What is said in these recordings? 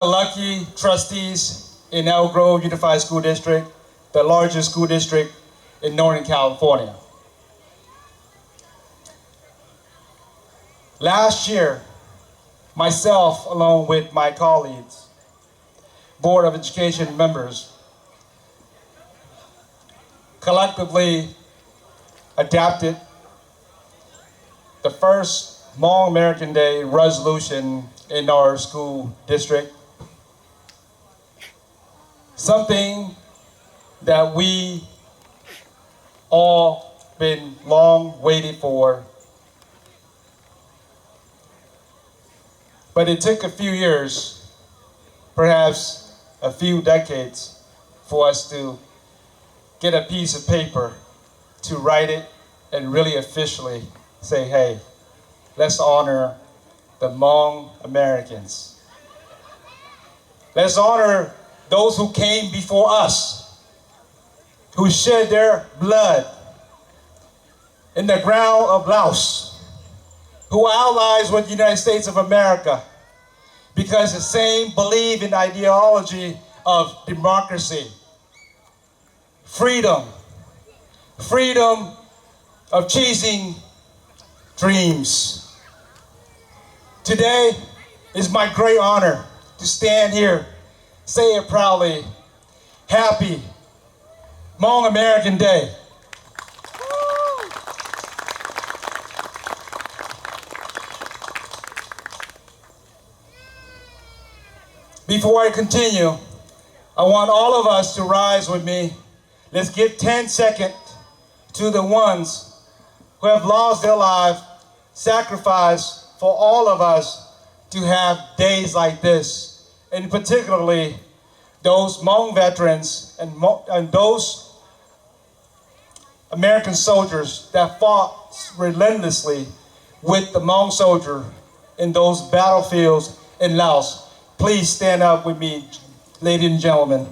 Lucky trustees in Elk Grove Unified School District, the largest school district in Northern California. Last year, myself, along with my colleagues, Board of Education members, collectively adopted the first Hmong American Day resolution in our school district. Something that we all been long waited for. But it took a few years, perhaps a few decades, for us to get a piece of paper to write it and really officially say, hey, let's honor the Hmong Americans. Let's honor those who came before us, who shed their blood in the ground of Laos, who allies with the United States of America because the same believe in ideology of democracy, freedom of chasing dreams. Today is my great honor to stand here, say it proudly, happy Hmong American Day. Before I continue, I want all of us to rise with me. Let's give 10 seconds to the ones who have lost their life, sacrificed for all of us to have days like this, and particularly those Hmong veterans and those American soldiers that fought relentlessly with the Hmong soldier in those battlefields in Laos. Please stand up with me, ladies and gentlemen.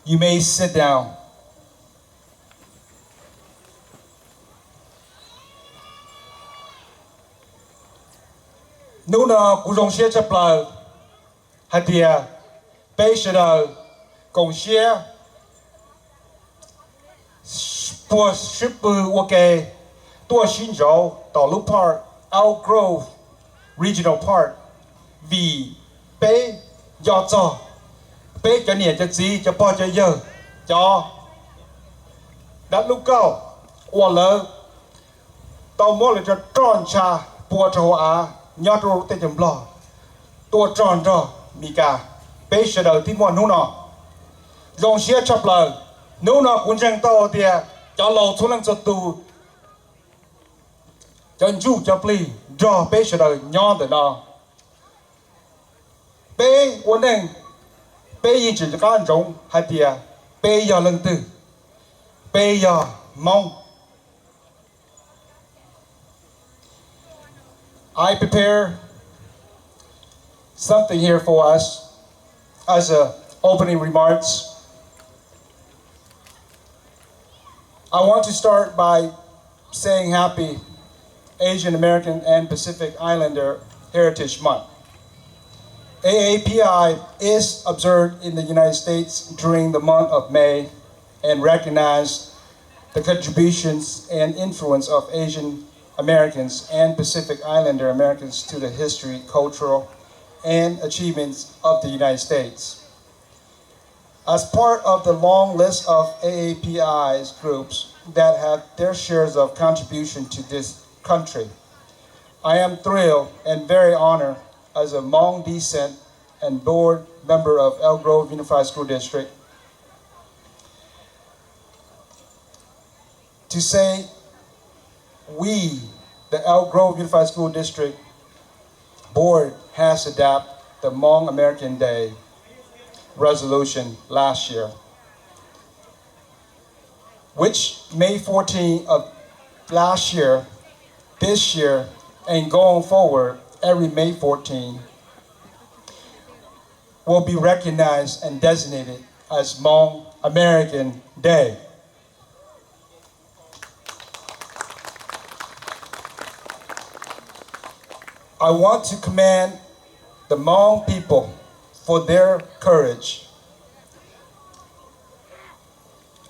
You may sit down. Nuna kuzongxie chapla hatia peishada gongxie po shipu wake tua xinzhou Dalu Park, Elk Grove Regional Park vì bé do cho bé cho nè cho gì cho po cho giờ cho đã lúc cao qua lỡ tao mua là cho tròn cha po cho à nhớ rồi tên chấm lò tua tròn cho mika bé sẽ đầu tin mua nô nọ dòng xe chập lờ nô nọ cũng chẳng tao tiệt cho lầu xuống lăng cho tù cho chú cho pli cho bé sẽ đầu nhon từ nọ bé ổn định bé ý chỉ cho các anh trong hai tiệt bé giờ lần tư bé giờ mong I prepare something here for us as a opening remarks. I want to start by saying happy Asian American and Pacific Islander Heritage Month. AAPI is observed in the United States during the month of May and recognize the contributions and influence of Asian Americans and Pacific Islander Americans to the history, cultural, and achievements of the United States. As part of the long list of AAPI's groups that have their shares of contribution to this country, I am thrilled and very honored as a Hmong descent and board member of Elk Grove Unified School District to say we, the Elk Grove Unified School District Board, has adopted the Hmong American Day resolution last year, which May 14 of last year, this year, and going forward, every May 14 will be recognized and designated as Hmong American Day. I want to commend the Hmong people for their courage.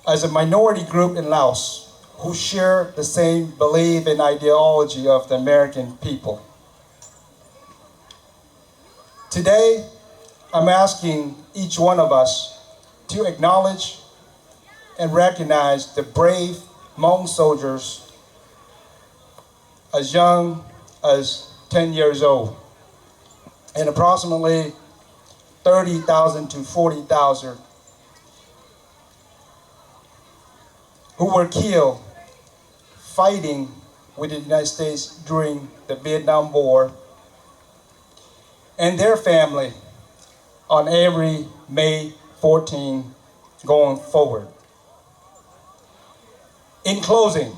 As a minority group in Laos who share the same belief and ideology of the American people. Today, I'm asking each one of us to acknowledge and recognize the brave Hmong soldiers as young as 10 years old and approximately 30,000 to 40,000 who were killed fighting with the United States during the Vietnam War, and their family on every May 14 going forward. In closing,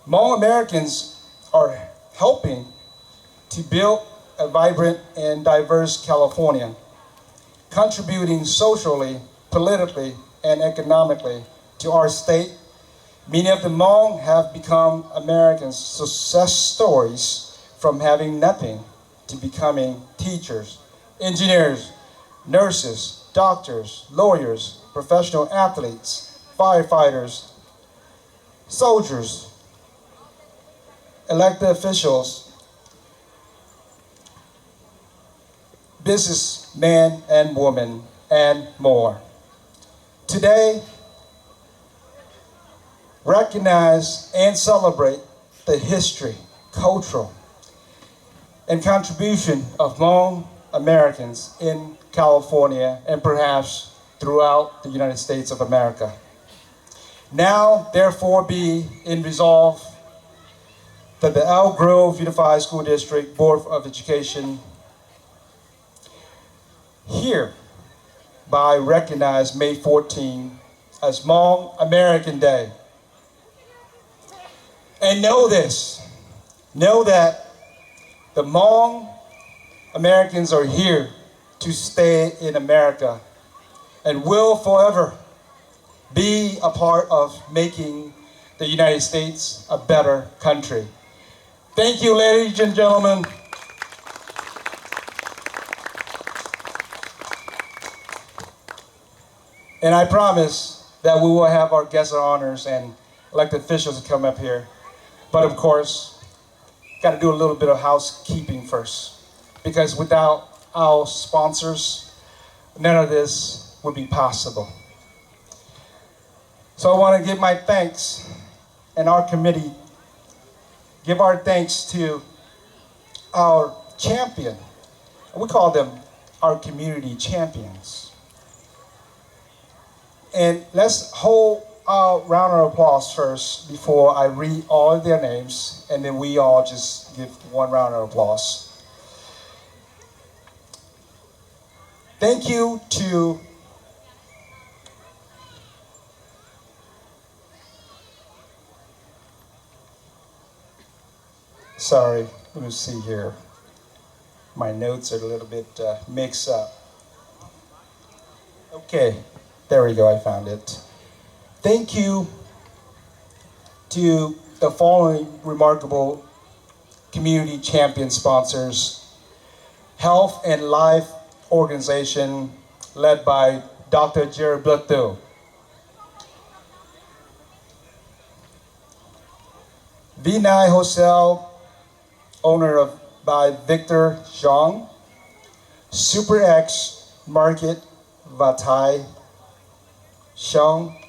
Hmong Americans are helping to build a vibrant and diverse California, contributing socially, politically, and economically to our state. Many of the Hmong have become American success stories from having nothing to becoming teachers, engineers, nurses, doctors, lawyers, professional athletes, firefighters, soldiers, elected officials, businessmen and women, and more. Today, recognize and celebrate the history, cultural, and contribution of Hmong Americans in California and perhaps throughout the United States of America. Now, therefore, be in resolve that the Elk Grove Unified School District Board of Education hereby recognize May 14 as Hmong American Day. And know this, know that the Hmong Americans are here to stay in America and will forever be a part of making the United States a better country. Thank you, ladies and gentlemen. And I promise that we will have our guest of honors and elected officials to come up here. But of course, got to do a little bit of housekeeping first, because without our sponsors, none of this would be possible. So I want to give my thanks, and our committee, give our thanks to our champion. We call them our community champions. And let's hold a round of applause first before I read all of their names, and then we all just give one round of applause. Thank you to sorry, let me see here. My notes are a little bit mixed up. Okay, there we go, I found it. Thank you to the following remarkable community champion sponsors: Health and Life Organization, led by Dr. Jerry Bluetto. V9 Hotel, owner by Victor Zhang. Super X Market, Vatai Xiong.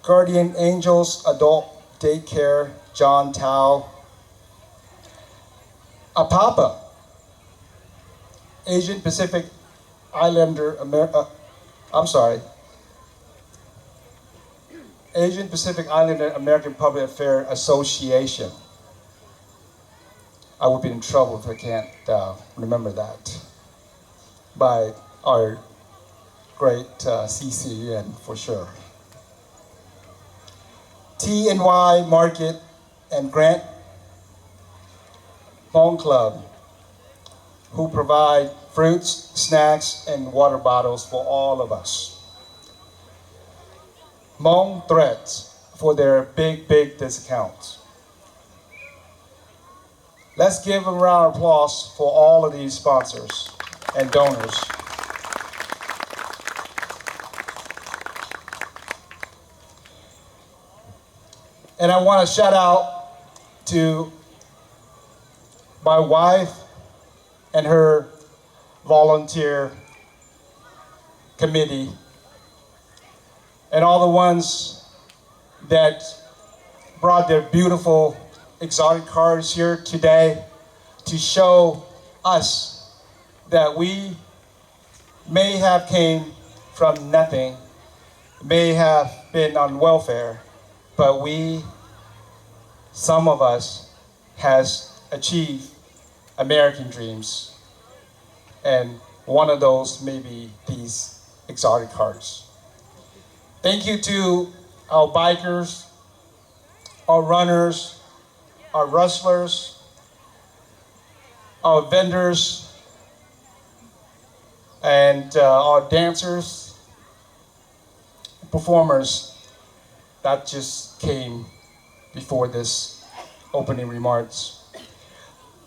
Guardian Angels Adult Daycare, John Tao. Apapa, Asian Pacific Islander Asian Pacific Islander American Public Affairs Association. I would be in trouble if I can't remember that. By our great CCN for sure. TNY Market and Grant Hmong Club, who provide fruits, snacks, and water bottles for all of us. Hmong Threads for their big discounts. Let's give a round of applause for all of these sponsors and donors. And I want to shout out to my wife and her volunteer committee, and all the ones that brought their beautiful exotic cars here today to show us that we may have came from nothing, may have been on welfare, but some of us has achieved American dreams. And one of those may be these exotic cars. Thank you to our bikers, our runners, our wrestlers, our vendors, and our dancers, performers that just came before this opening remarks.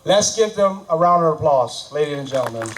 Let's give them a round of applause, ladies and gentlemen.